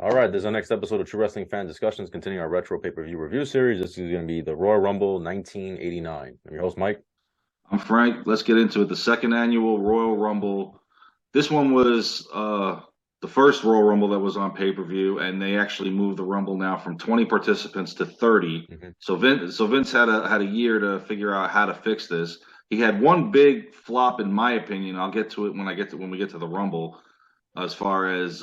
All right, this is our next episode of True Wrestling Fan Discussions, continuing our retro pay-per-view review series. This is going to be the Royal Rumble 1989. I'm your host, Mike. I'm Frank. Let's get into it. The second annual Royal Rumble. This one was the first Royal Rumble that was on pay-per-view, and they actually moved the Rumble now from 20 participants to 30. Mm-hmm. So Vince had a year to figure out how to fix this. He had one big flop, in my opinion. I'll get to it when we get to the Rumble, as far as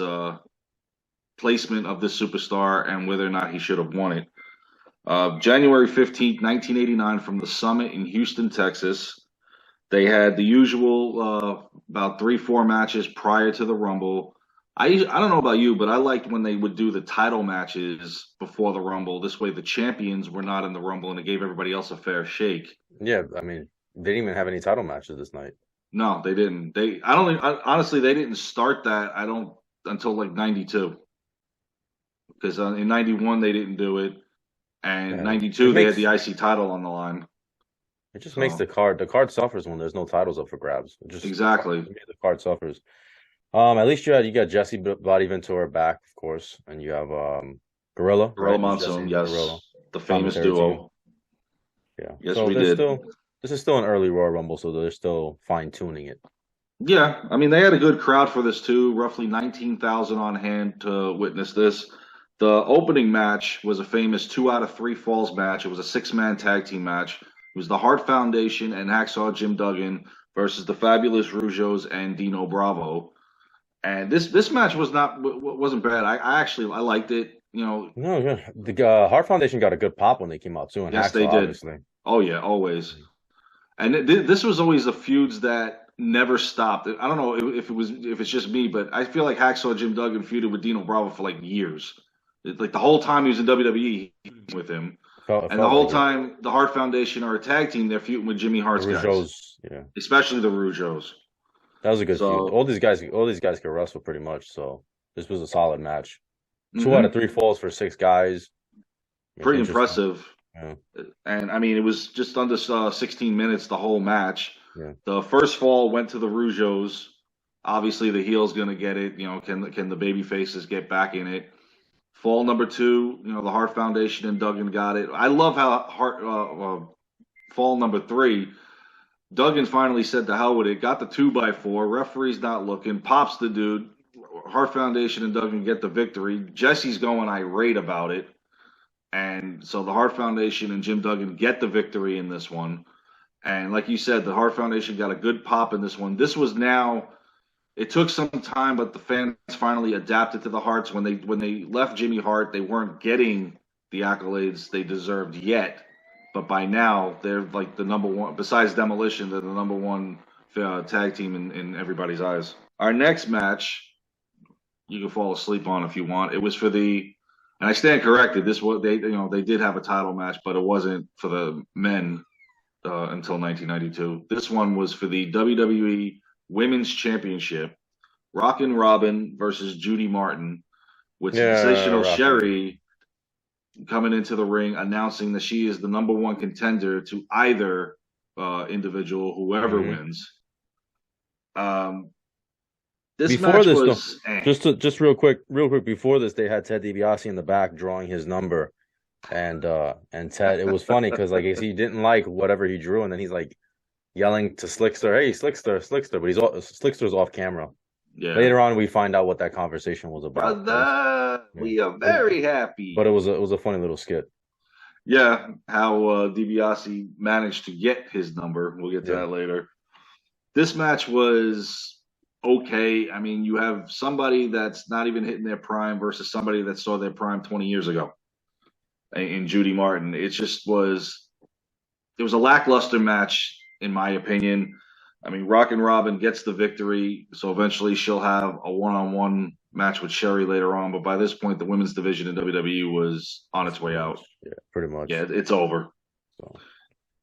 placement of this superstar and whether or not he should have won it. January 15th, 1989, from the Summit in Houston, Texas. They had the usual about 3-4 matches prior to the Rumble. I don't know about you, but I liked when they would do the title matches before the Rumble. This way, the champions were not in the Rumble, and it gave everybody else a fair shake. Yeah, I mean, they didn't even have any title matches this night. No, they didn't. I don't think, honestly, they didn't start that. I don't until like '92, because in '91 they didn't do it, and Yeah, '92 they had the IC title on the line. it just makes So the card suffers when there's no titles up for grabs. It just exactly. the card suffers. At least you got Jesse Body Ventura back, of course, and you have Gorilla, Gorilla right? Monsoon, yes, Gorilla, the famous commentary team. duo. Yeah. Yes, So we there's did. this is still an early Royal Rumble, so they're still fine tuning it. Yeah, I mean they had a good crowd for this too. Roughly 19,000 on hand to witness this. The opening match was a famous 2 out of 3 falls match. It was a 6-man tag team match. It was the Hart Foundation and Hacksaw Jim Duggan versus the Fabulous Rougeos and Dino Bravo. And this match wasn't bad. I liked it. You know, No, yeah. The Hart Foundation got a good pop when they came out too, and yes, they Hacksaw did. obviously. Oh yeah, always. And this was always the feuds that never stopped. I don't know if it's just me, but I feel like Hacksaw Jim Duggan feuded with Dino Bravo for like years. Like the whole time he was in WWE with him, and the Felt whole like it. time the Hart Foundation are a tag team. They're feuding with Jimmy The Hart's guys, Rougeaus, yeah, especially the Rougeos. that was a good feud. So, All these guys could wrestle pretty much. So this was a solid match. 2 out of 3 mhm, falls for 6 guys. pretty Interesting. impressive. Yeah, And I mean, it was just under 16 minutes the whole match. yeah. The first fall went to the Rougeos. Obviously, the heel's going to get it. You know, can the baby faces get back in it? Fall number 2, you know, the Hart Foundation and Duggan got it. I love how fall number 3, Duggan finally said to hell with it. Got the 2x4. Referee's not looking. Pops the dude. Hart Foundation and Duggan get the victory. Jesse's going irate about it. And so the Hart Foundation and Jim Duggan get the victory in this one. And like you said, the Hart Foundation got a good pop in this one. This was now, it took some time, but the fans finally adapted to the Harts. When they left Jimmy Hart, they weren't getting the accolades they deserved yet. But by now, they're like the number one, besides Demolition, they're the number one tag team in everybody's eyes. Our next match, you can fall asleep on if you want. It was for the, and I stand corrected. This was they did have a title match, but it wasn't for the men until 1992. This one was for the WWE Women's Championship. Rockin' Robin versus Judy Martin, with Yeah, Sensational Rockin'. Sherry coming into the ring announcing that she is the number one contender to either individual, whoever Hmm. wins. Um, this Before match this, though, was just real quick. Before this, they had Ted DiBiase in the back drawing his number, and Ted. It was funny because like he didn't like whatever he drew, and then he's like yelling to Slickster, "Hey, Slickster, Slickster!" But Slickster's off camera. yeah. Later on, we find out what that conversation was about. Brother, Yeah. we are very happy. But it was a funny little skit. Yeah, how DiBiase managed to get his number. We'll get to Yeah. that later. This match was okay. I mean, you have somebody that's not even hitting their prime versus somebody that saw their prime 20 years ago in Judy Martin. It was a lackluster match, in my opinion. I mean, Rockin' Robin gets the victory, so eventually she'll have a one-on-one match with Sherry later on. But by this point, the women's division in WWE was on its way Pretty out. much. Yeah, pretty much. Yeah, it's over. So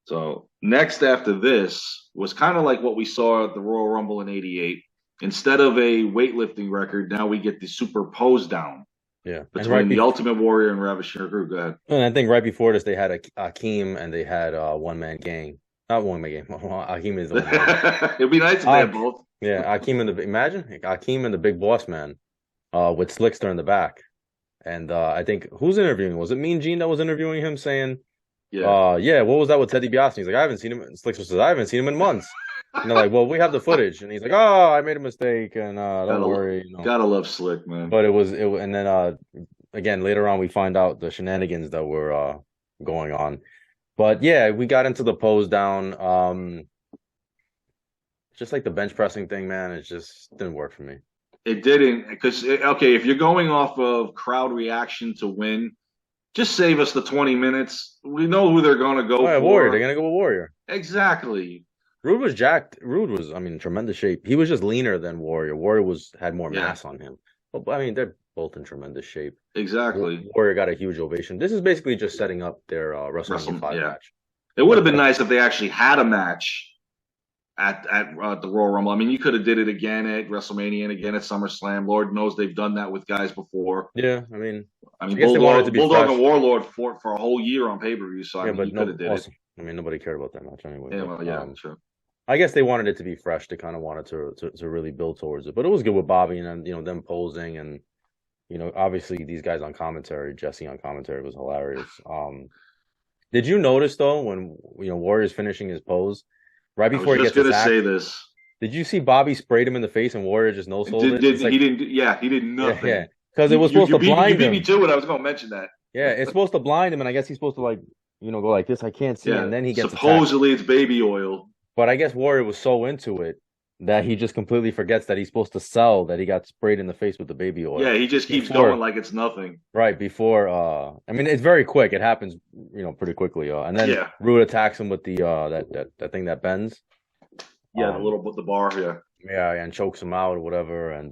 So next after this was kind of like what we saw at the Royal Rumble in '88. Instead of a weightlifting record, now we get the super pose down yeah, between the Ultimate Warrior and Ravishing Crew. Go ahead. and I think right before this, they had a Akeem and they had One Man Gang. Not One Man Gang. Akeem is the one man gang. It'd be nice if they had both. Yeah, Akeem and the Imagine Akeem and the Big Boss Man, with Slickster in the back. And I think who's interviewing? Was it Mean Gene that was interviewing him saying, Yeah. yeah, what was that with Ted DiBiase? He's like, I haven't seen him. Slick says, I haven't seen him in months. And they're like, well, we have the footage. And he's like, oh, I made a mistake, and don't Gotta worry, gotta love Slick, man. But and then again later on we find out the shenanigans that were going on. But yeah, we got into the pose down. Just like the bench pressing thing, man, it just didn't work for me. It didn't because okay, if you're going off of crowd reaction to win, just save us the 20 minutes. We know who they're going to go Oh, yeah, for. Warrior. They're gonna go with Warrior. Exactly. Rude was jacked. Rude was, I mean, tremendous shape. He was just leaner than Warrior. Warrior had more mass on him. But I mean, they're both in tremendous shape. Exactly. Warrior got a huge ovation. This is basically just setting up their WrestleMania 5 match. It would have been nice if they actually had a match at the Royal Rumble. I mean, you could have did it again at WrestleMania and again at SummerSlam. Lord knows they've done that with guys before. Yeah, I mean, Bulldog and Warlord fought for a whole year on pay-per-view, so I mean, you could have did it. I mean, nobody cared about that match anyway. Yeah, well, true. I guess they wanted it to be fresh. They kind of wanted to really build towards it, but it was good with Bobby and them posing and obviously these guys on commentary. Jesse on commentary was hilarious. Did you notice though when Warrior's finishing his pose right before he gets attacked? I was just gonna say this. Did you see Bobby sprayed him in the face and Warrior just no-sold it? He didn't. Yeah, he did nothing. Yeah, because it was supposed to blind him. You beat me to it. I was gonna mention that. Yeah, it's supposed to blind him, and I guess he's supposed to go like this. I can't see, and then he gets supposedly attacked. It's baby oil. But I guess Warrior was so into it that he just completely forgets that he's supposed to sell that he got sprayed in the face with the baby oil. Yeah, he just keeps going like it's nothing. Right before, I mean, it's very quick. It happens, pretty quickly. And then Rude attacks him with the that thing that bends. Yeah, the bar. Yeah, and chokes him out or whatever. And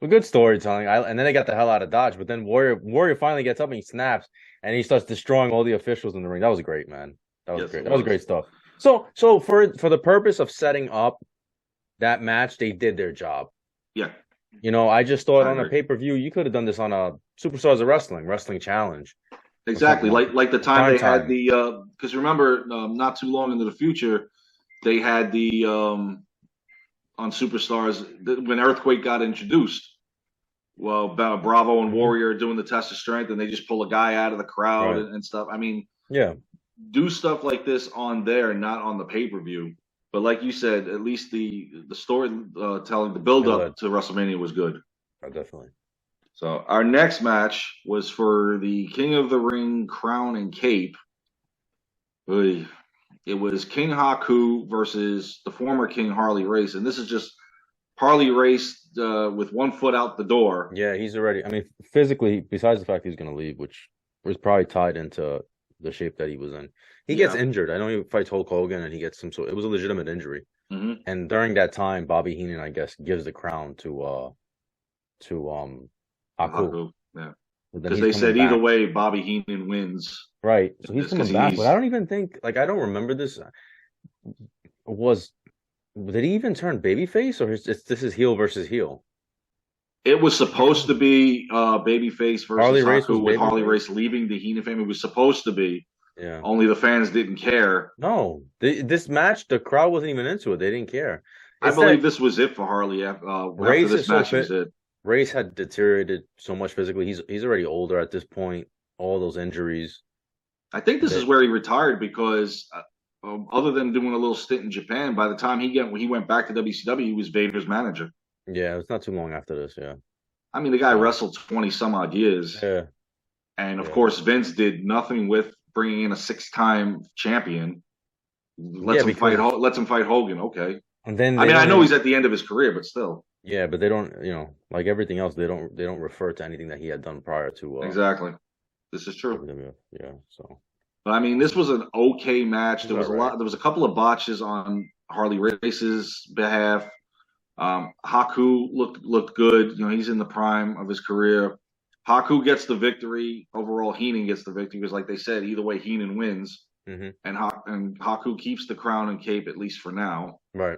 good storytelling. And then they got the hell out of Dodge. But then Warrior finally gets up and he snaps and he starts destroying all the officials in the ring. That was great, man. That was great. That was great stuff. So for the purpose of setting up that match, they did their job. Yeah. I just thought on a pay-per-view, you could have done this on a Superstars of Wrestling challenge. Exactly. Like the time they had the because remember, not too long into the future, they had the on Superstars when Earthquake got introduced. Well, Bravo and Warrior are doing the test of strength, and they just pull a guy out of the crowd and stuff. I mean, do stuff like this on there, not on the pay-per-view. But like you said, at least the story telling, the build-up to WrestleMania was good. Oh, definitely. So our next match was for the King of the Ring crown and cape. It was King Haku versus the former King Harley Race. And this is just Harley Race with one foot out the door. Yeah, he's already, I mean, physically, besides the fact he's going to leave, which was probably tied into the shape that he was in. He gets injured. I know he fights Hulk Hogan and he gets some it was a legitimate injury. Mm-hmm. And during that time, Bobby Heenan, I guess, gives the crown to Haku. Yeah. Because they said either way, Bobby Heenan wins. Right. So he's coming back. But I don't even think, I don't remember this. Did he even turn babyface or this is heel versus heel? It was supposed to be babyface versus Harley Haku with Harley Race leaving the Heenan family. It was supposed to be. Yeah. Only the fans didn't care. No. This match, the crowd wasn't even into it. They didn't care. I believe this was it for Harley. After this match was it. Race had deteriorated so much physically. He's already older at this point. All those injuries. I think this is where he retired because other than doing a little stint in Japan, by the time he went back to WCW, he was Vader's manager. Yeah, it was not too long after this, yeah. I mean, the guy wrestled 20 some odd years. Yeah. And of course, Vince did nothing with bringing in a 6-time champion. Lets him fight Hogan, okay. And then I know he's at the end of his career, but still. Yeah, but they don't, like everything else, they don't refer to anything that he had done prior to. Exactly. This is true. Yeah, so. But I mean, this was an okay match. There was there was a couple of botches on Harley Race's behalf. Haku looked good. He's in the prime of his career. Haku gets the victory. Overall, Heenan gets the victory because, like they said, either way, Heenan wins. Mm-hmm. And Haku keeps the crown and cape, at least for now. Right.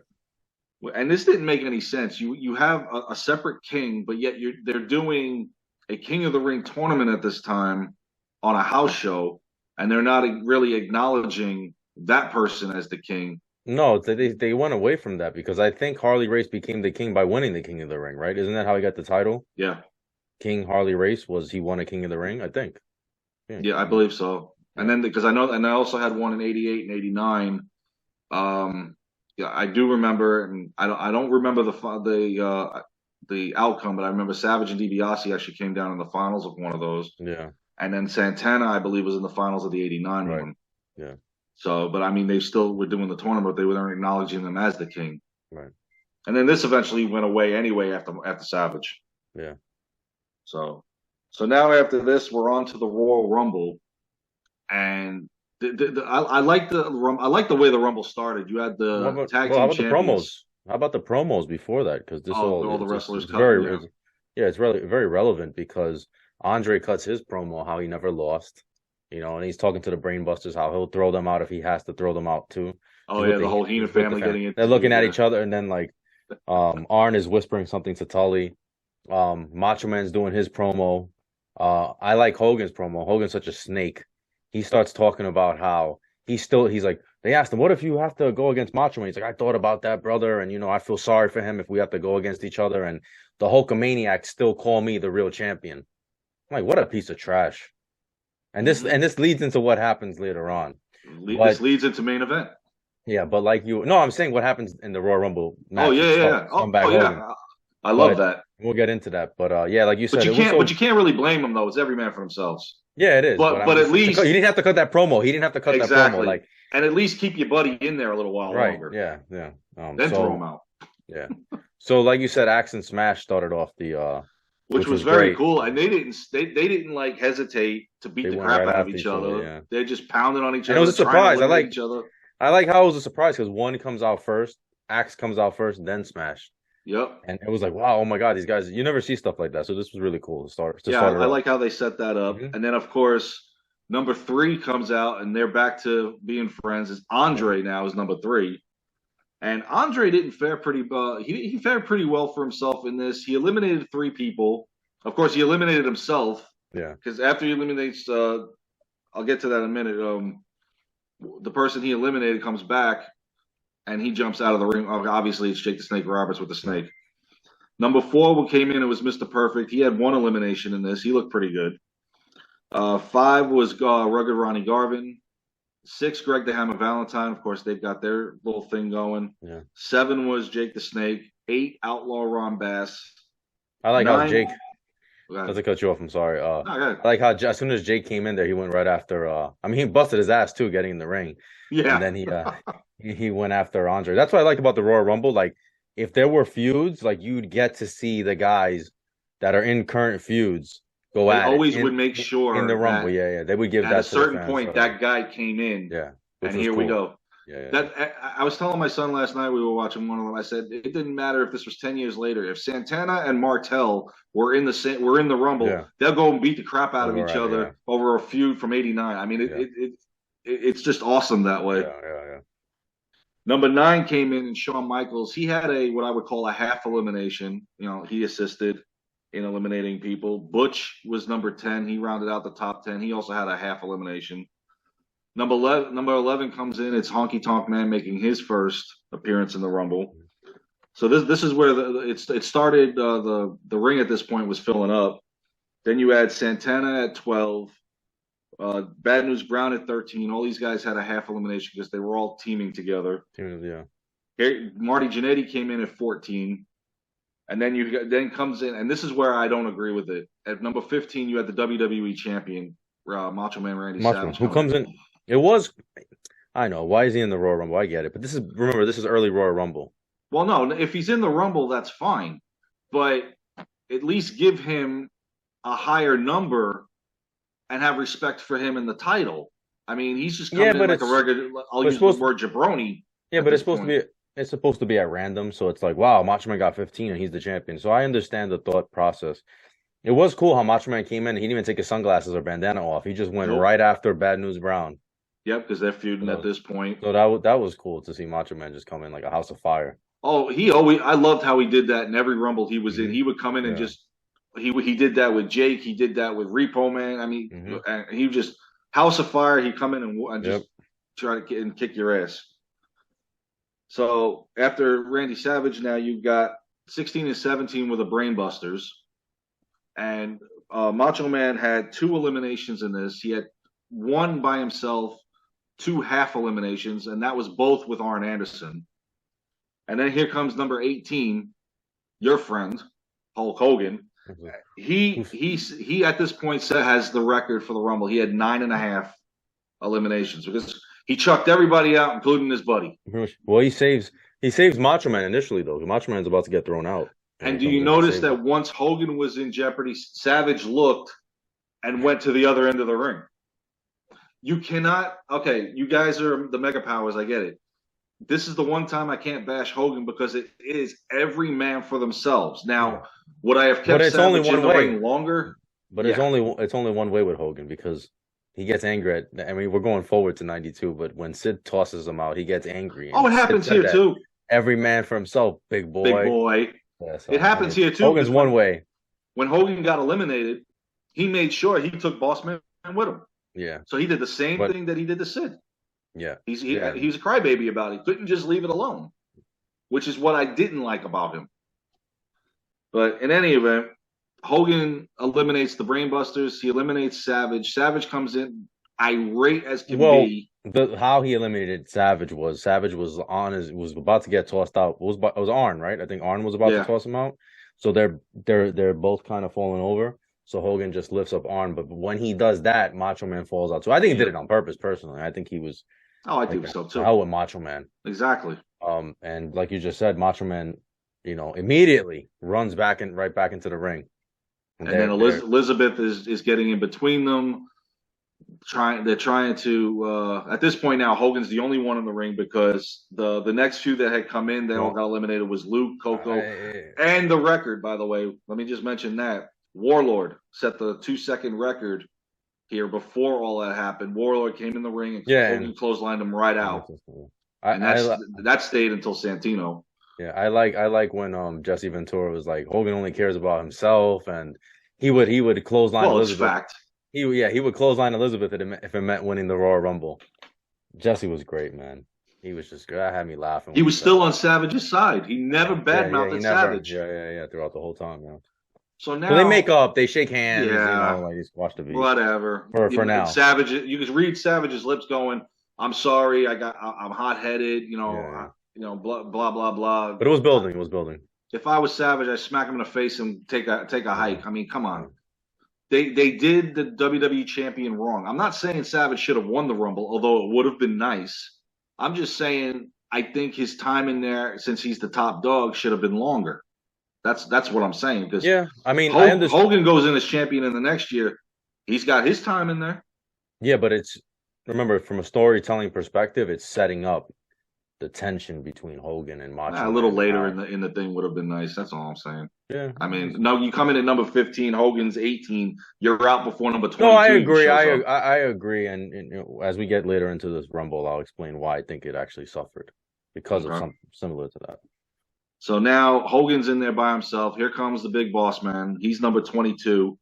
And this didn't make any sense. You have a separate king, but yet they're doing a King of the Ring tournament at this time on a house show, and they're not really acknowledging that person as the king. No, they went away from that because I think Harley Race became the king by winning the King of the Ring, right? Isn't that how he got the title? Yeah. King Harley race was he won a King of the Ring, I think. Yeah. Yeah, I believe so. And Yeah. then because I know, and I also had one in '88 and '89. Yeah, I do remember, and I don't remember the outcome, but I remember Savage and DiBiase actually came down in the finals of one of those, Yeah. and then Santana, I believe, was in the finals of the '89 Right. one. Yeah. So, but I mean, they still were doing the tournament. They weren't acknowledging them as the king. Right. And then this eventually went away anyway after Savage. Yeah. So, so now after this, we're on to the Royal Rumble, and I like I like the way the Rumble started. You had What the about tag well, how team about the promos? champions. How about the promos before that? Because this All the wrestlers it's cutting, very yeah. yeah, it's really very relevant because Andre cuts his promo how he never lost, and he's talking to the Brainbusters how he'll throw them out if he has to throw them out too. Oh He's yeah, with the the whole Heenan he's with the family family. getting They're into looking it. at Yeah. each other, and then like Arn is whispering something to Tully. Macho Man's doing his promo. I like Hogan's promo. Hogan's such a snake. He starts talking about how he's like, they asked him, what if you have to go against Macho Man? He's like, I thought about that, brother. And, I feel sorry for him if we have to go against each other. And the Hulkamaniacs still call me the real champion. I'm like, what a piece of trash. And this Hmm. and this leads into what happens later on. This But leads into main event. yeah, but like no, I'm saying what happens in the Royal Rumble Oh match yeah, with yeah, yeah. Scumbag Hogan. Yeah. I love But that. we'll get into that. But yeah, like you But said, it was so you can't really blame them though. It's every man for themselves. yeah, it is. But I'm But just at saying, he least didn't have to cut that promo. He didn't have to cut that promo. exactly, Like, and at least keep your buddy in there a little while right. longer. Yeah. Yeah. Then throw him out, Yeah. So, like you said, Axe and Smash started off which which was was very great. cool. And they didn't like hesitate to beat They the went crap right out of after each each other. other. Yeah. They just pounded on each And it was other, a trying to surprise. eliminate each other. I like how it was a surprise because one comes out first, Axe comes out first, then Smash. Yep. And it was like, wow, oh my God, these guys, you never see stuff like that. So this was really cool to Yeah, start it I off. like how they set that up. Hmm. And then of course, number three comes out, and they're back to being friends. Is Yeah. Andre now is number three, and Andre didn't fare pretty. He fared pretty well for himself in this. He eliminated three people. Of course, he eliminated himself Yeah. because after he eliminates, I'll get to that in a minute. The person he eliminated comes back, and he jumps out of the ring. Obviously, it's Jake the Snake Roberts with the Yeah. snake. Number four, who came in, it was Mr. Perfect. He had one elimination in this. He looked pretty good. Five was Rugged Ronnie Garvin. Six, Greg the Hammer Valentine. Of course, they've got their little thing going. Yeah. Seven was Jake the Snake. Eight, Outlaw Ron Bass. I like how Nine. Jake, Go ahead. not to cut you off, I'm sorry. No, go ahead. I like how as soon as Jake came in there, he went right after. I mean, he busted his ass too, getting in the ring, and Yeah. then he went after Andre. That's what I liked about the Royal Rumble. Like, if there were feuds, like you'd get to see the guys that are in current feuds go They at always it would make sure in the Rumble. that Yeah, yeah, they would give at that a to the certain fans. point, So, that guy came in, yeah, which and was here we cool. go. Yeah, yeah, That I was telling my son last night, we were watching one of them. I said it didn't matter if this was 10 years later. If Santana and Martel were in the Rumble, yeah. they'll go and beat the crap out of All each right, other yeah, over a feud from '89. I mean, yeah, it's just awesome that way. yeah, yeah, Number nine came in, and Shawn Michaels. He had what I would call a half elimination. He assisted in eliminating people. Butch was number 10. He rounded out the top 10. He also had a half elimination. Number 11 comes in. It's Honky Tonk Man making his first appearance in the Rumble. So this is where it started. The ring at this point was filling up. Then you had Santana at 12, Bad News Brown at 13. All these guys had a half elimination because they were all teaming together. yeah. Marty Jannetty came in at 14. And then comes in, and this is where I don't agree with it. At number 15, you had the WWE champion, Macho Man Randy Savage. Who comes in? It was, I know. Why is he in the Royal Rumble? I get it, but remember, this is early Royal Rumble. Well, no, if he's in the Rumble, that's fine, but at least give him a higher number and have respect for him in the title. I mean, he's just coming in like a regular. I'll use the word jabroni. Yeah, but it's supposed to be at random, so it's like, wow, Macho Man got 15 and he's the champion. So I understand the thought process. It was cool how Macho Man came in and he didn't even take his sunglasses or bandana off. He just went right after Bad News Brown. Yep, because they're feuding at this point. So that was cool to see Macho Man just come in like a house of fire. Oh, I loved how he did that in every Rumble he was in. He would come in and just he did that with Jake. He did that with Repo Man. I mean, he just house of fire. He come in and just try to kick your ass. So after Randy Savage, now you've got 16 and 17 with the Brainbusters. And Macho Man had 2 eliminations in this. He had one by himself, 2 half eliminations, and that was both with Arn Anderson. And then here comes number 18, your friend, Hulk Hogan. He at this point has the record for the Rumble. He had 9.5 eliminations because he chucked everybody out, including his buddy. Well, he saves Macho Man initially though. Macho Man's about to get thrown out. And do you notice that once Hogan was in jeopardy, Savage looked and went to the other end of the ring? You cannot. Okay, you guys are the mega powers. I get it. This is the one time I can't bash Hogan because it is every man for themselves. Now, would I have kept Savage in the ring longer? But it's only one way with Hogan because he gets angry at. I mean, we're going forward to '92, but when Sid tosses him out, he gets angry. Oh, it happens here too. Every man for himself, big boy. Big boy. Yeah, so it happens here too. Hogan's one way. When Hogan got eliminated, he made sure he took Boss Man with him. Yeah. So he did the same thing that he did to Sid. Yeah. He was a crybaby about it. He couldn't just leave it alone, which is what I didn't like about him. But in any event, Hogan eliminates the Brainbusters. He eliminates Savage. Savage comes in irate as can be. How he eliminated Savage was was about to get tossed out. It was Arn, right? I think Arn was about to toss him out. So they're both kind of falling over. So Hogan just lifts up Arn, but when he does that, Macho Man falls out. So I think he did it on purpose. Personally, I think he was. Oh, I think so too. Hell with Macho Man. Exactly. And like you just said, Macho Man, immediately runs right back into the ring. And then Elizabeth is getting in between them. They're trying to at this point now Hogan's the only one in the ring because the next few that had come in, they all got eliminated was Luke, Coco, and the record, by the way. Let me just mention that. Warlord set the 2-second record here before all that happened. Warlord came in the ring and Hogan clotheslined him right out. And that stayed until Santino. Yeah, I like when Jesse Ventura was like Hogan only cares about himself, and he would clothesline Elizabeth. It's fact. He would clothesline Elizabeth if it meant winning the Royal Rumble. Jesse was great, man. He was just that had me laughing. He was still on Savage's side. He never badmouthed Savage. Yeah, throughout the whole time. Yeah. So now they make up, they shake hands, like he squashed the beast. Whatever. For now. Savage, you can read Savage's lips going, "I'm sorry, I'm hot headed, blah blah blah." But it was building. If I was Savage, I'd smack him in the face and take a hike. I mean, come on. They did the WWE champion wrong. I'm not saying Savage should have won the Rumble, although it would have been nice. I'm just saying I think his time in there, since he's the top dog, should have been longer. That's what I'm saying. Because I mean, Hogan goes in as champion in the next year. He's got his time in there. Yeah, but remember from a storytelling perspective, it's setting up the tension between Hogan and Macho. A little later in the thing would have been nice. That's all I'm saying. Yeah. I mean, no, you come in at number 15, Hogan's 18. You're out before number 22. No, I agree. I agree. And as we get later into this Rumble, I'll explain why I think it actually suffered because of something similar to that. So now Hogan's in there by himself. Here comes the big boss man. He's number 22.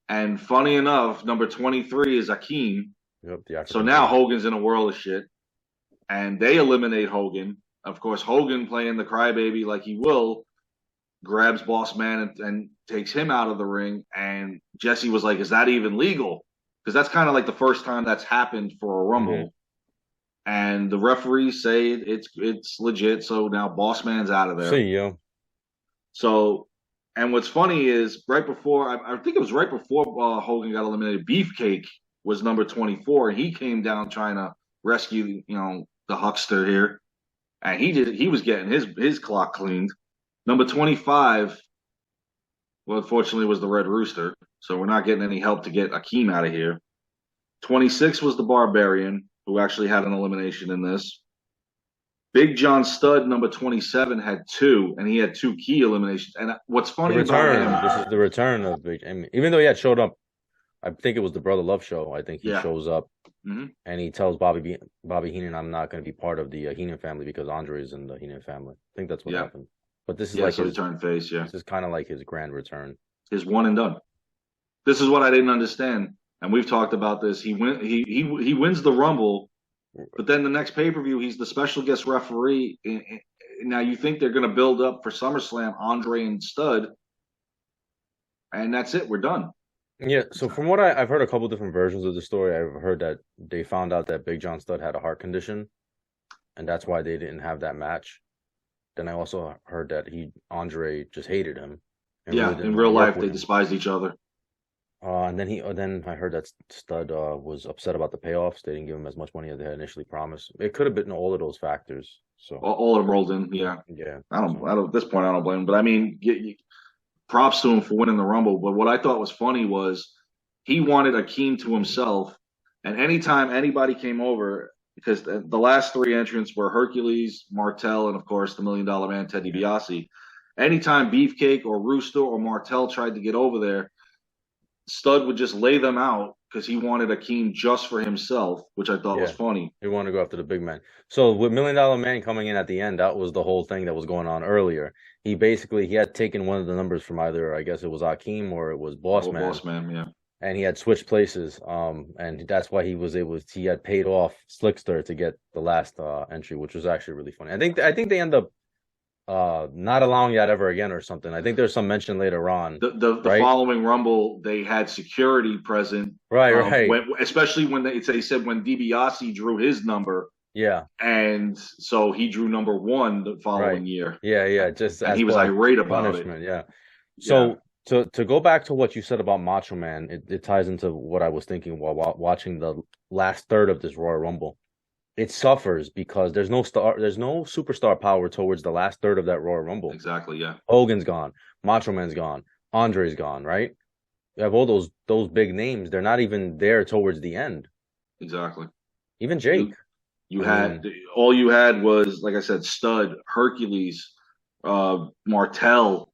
And funny enough, number 23 is Akeem. Yep, so now Hogan's in a world of shit. And they eliminate Hogan. Of course, Hogan, playing the crybaby like he will, grabs Boss Man and takes him out of the ring. And Jesse was like, is that even legal? Because that's kind of like the first time that's happened for a Rumble. Mm-hmm. And the referees say it's legit. So now Boss Man's out of there. See you. So, and what's funny is right before, I think it was right before Hogan got eliminated, Beefcake was number 24. And he came down trying to rescue, the huckster here. And he was getting his clock cleaned. Number 25, well, unfortunately, was the Red Rooster. So we're not getting any help to get Akeem out of here. 26 was the Barbarian, who actually had an elimination in this. Big John Studd, number 27, had 2, and he had 2 key eliminations. And what's funny about him... This is the return of Big... I mean, even though he had showed up, I think it was the Brother Love show. I think he shows up, and he tells Bobby Heenan, I'm not going to be part of the Heenan family because Andre is in the Heenan family. I think that's what happened. But this is like his return face, This is kind of like his grand return. His one and done. This is what I didn't understand. And we've talked about this. He wins the Rumble, but then the next pay-per-view, he's the special guest referee. Now you think they're going to build up for SummerSlam, Andre and Studd. and that's it. We're done. Yeah, so from what I've heard a couple different versions of the story. I've heard that they found out that Big John Studd had a heart condition, and that's why they didn't have that match. Then I also heard that Andre just hated him and really Yeah, didn't in want to real work life, with they him. despised each other. Then I heard that Studd was upset about the payoffs. They didn't give him as much money as they had initially promised. It could have been all of those factors. So All of them rolled in. Yeah, yeah, I don't. so I don't. At this point, I don't blame him. But I mean, props to him for winning the Rumble. But what I thought was funny was he wanted Akeem to himself, and anytime anybody came over, because the last three entrants were Hercules, Martel, and of course the Million Dollar Man Ted yeah, DiBiase. Anytime Beefcake or Rooster or Martel tried to get over there, Stud would just lay them out because he wanted Akeem just for himself, which I thought was yeah. funny. They want to go after the big man. So with Million Dollar Man coming in at the end, that was the whole thing that was going on earlier. He had taken one of the numbers from either I guess it was Akeem or it was Boss Oh, Man, boss man, yeah. and he had switched places. And that's why he had paid off Slickster to get the last entry, which was actually really funny. I think they end up not allowing that ever again or something. I think there's some mention later on, The right? following Rumble, they had security present, Right. especially when they said when DiBiase drew his number, Yeah, and so he drew number one the right. following year, Yeah. Just and as he was like irate about it. punishment. Yeah. Yeah, So to go back to what you said about Macho Man, it ties into what I was thinking while watching the last third of this Royal Rumble. It suffers because there's no superstar power towards the last third of that Royal Rumble. exactly. Yeah, Hogan's gone, Macho Man's gone, Andre's gone, right? You have all those big names. They're not even there towards the end. exactly. Even You Jake. you I had mean, all you had was like I said, Stud, Hercules, Martel,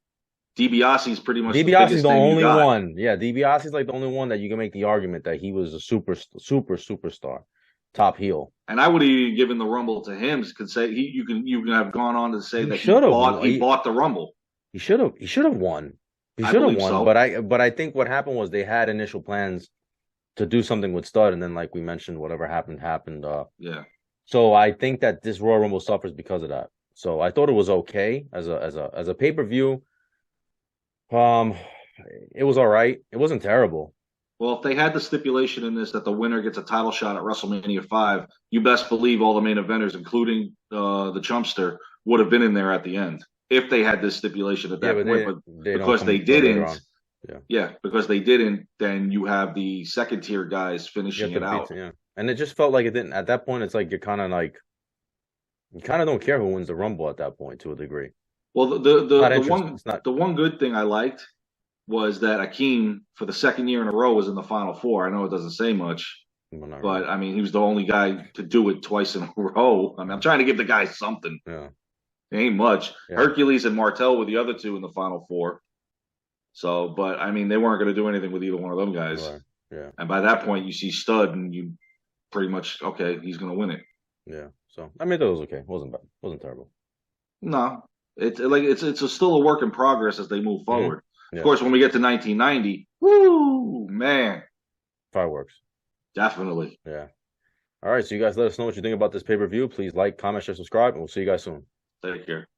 DiBiase's pretty much the DiBiase's biggest the name you only got. one. Yeah, DiBiase's like the only one that you can make the argument that he was a superstar, top heel. And I would have even given the Rumble to him. Could say you can have gone on to say He that should have. he bought the Rumble. He should have. He should have won. He I should have believe won. so. But I think what happened was they had initial plans to do something with Stud, and then like we mentioned, whatever happened happened. Yeah. So I think that this Royal Rumble suffers because of that. So I thought it was okay as a pay-per-view. Um, it was all right. It wasn't terrible. Well, if they had the stipulation in this that the winner gets a title shot at WrestleMania 5, you best believe all the main eventers, including the Chumpster, would have been in there at the end if they had this stipulation at Yeah, that but point. But they don't because come they until later didn't, on. Yeah. yeah, because they didn't, then you have the second tier guys Yeah, finishing for it the out. pizza, yeah. And it just felt like it didn't at that point. It's like you kind of don't care who wins the Rumble at that point to a degree. Well, Not interesting. It's not. the one good thing I liked was that Akeem, for the second year in a row, was in the Final Four. I know it doesn't say much, Well, not really. but I mean, he was the only guy to do it twice in a row. I mean, I'm trying to give the guy something. Yeah, It ain't much. yeah, Hercules and Martel were the other two in the Final Four. So, but I mean, they weren't going to do anything with either one of them guys. right. Yeah, And by that point, you see Stud, and you pretty much okay, he's going to win it. yeah. So I mean, that was okay. It wasn't bad. It wasn't terrible. No, it's still a work in progress as they move Hmm. forward. Of Yeah, course, when we get to 1990, woo, man, fireworks. definitely. Yeah. All right. So you guys let us know what you think about this pay-per-view. Please like, comment, share, subscribe, and we'll see you guys soon. Take care.